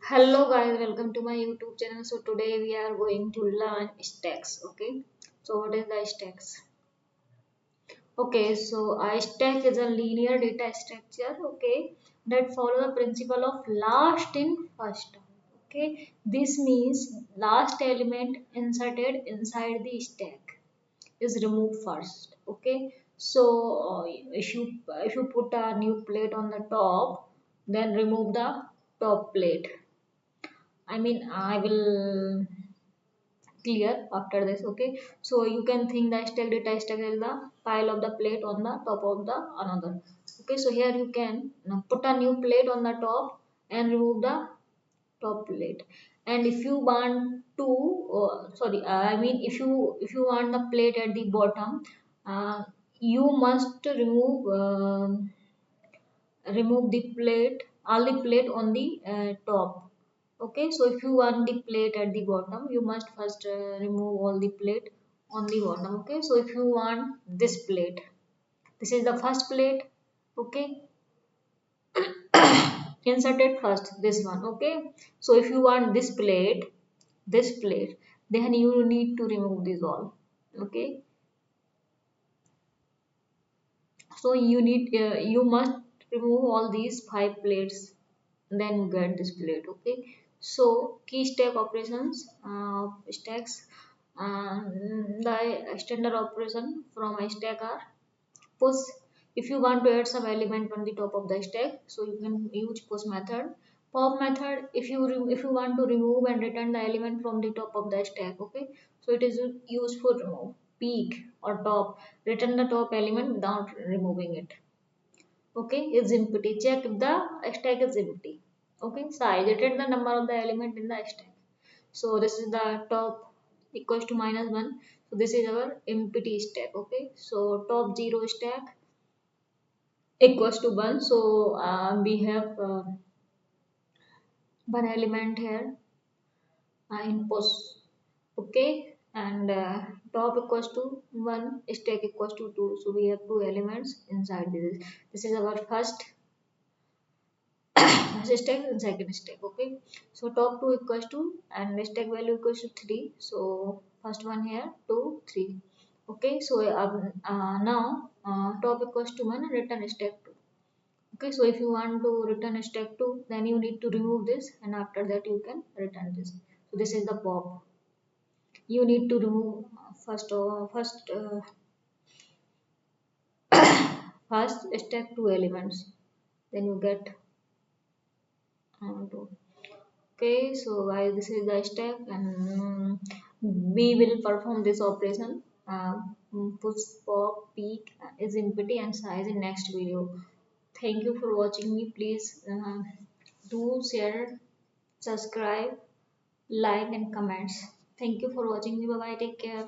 Hello guys, welcome to my YouTube channel. So today we are going to learn stacks. Okay, so what is the stacks? Okay, so a stack is a linear data structure. Okay, that follow the principle of last in first. Okay, this means last element inserted inside the stack is removed first. Okay, so if you put a new plate on the top, then remove the top plate. I will clear after this. Okay, so you can think the stack data stack is the pile of the plate on the top of the another. Okay, so here you can now put a new plate on the top and remove the top plate. And if you want to sorry I mean if you want the plate at the bottom, uh, you must remove the plate, all the plate on the top. Okay, so if you want the plate at the bottom, you must first remove all the plate on the bottom. Okay, so if you want this plate, this is the first plate. Okay, insert it first, this one. Okay, so if you want this plate, then you need to remove this all. Okay, so you must remove all these five plates, then get this plate. Okay, so key stack operations, stacks, the standard operation from a stack are push. If you want to add some element on the top of the stack, so you can use push method. Pop method, if you want to remove and return the element from the top of the stack. Okay, so it is used for remove. Peak or top, return the top element without removing it. Okay, is empty, check if the stack is empty. Okay, so I return the number of the element in the stack. So this is the top equals to -1. So this is our empty stack. Okay, so top 0 stack equals to 1. So we have one element here in post. Okay, and top equals to 1, stack equals to 2. So we have two elements inside this is our first stack and second stack. Okay, so top 2 equals to and stack value equals to 3. So first one here 2 3. Okay, so now top equals to 1 and return stack 2. Okay, so if you want to return stack 2, then you need to remove this, and after that you can return this. So this is the pop. You need to remove first stack 2 elements, then you get two. Okay, so guys, this is the step, and we will perform this operation. Push, pop, peak is empty, and size in next video. Thank you for watching me. Please do share, subscribe, like, and comments. Thank you for watching me. Bye bye. Take care.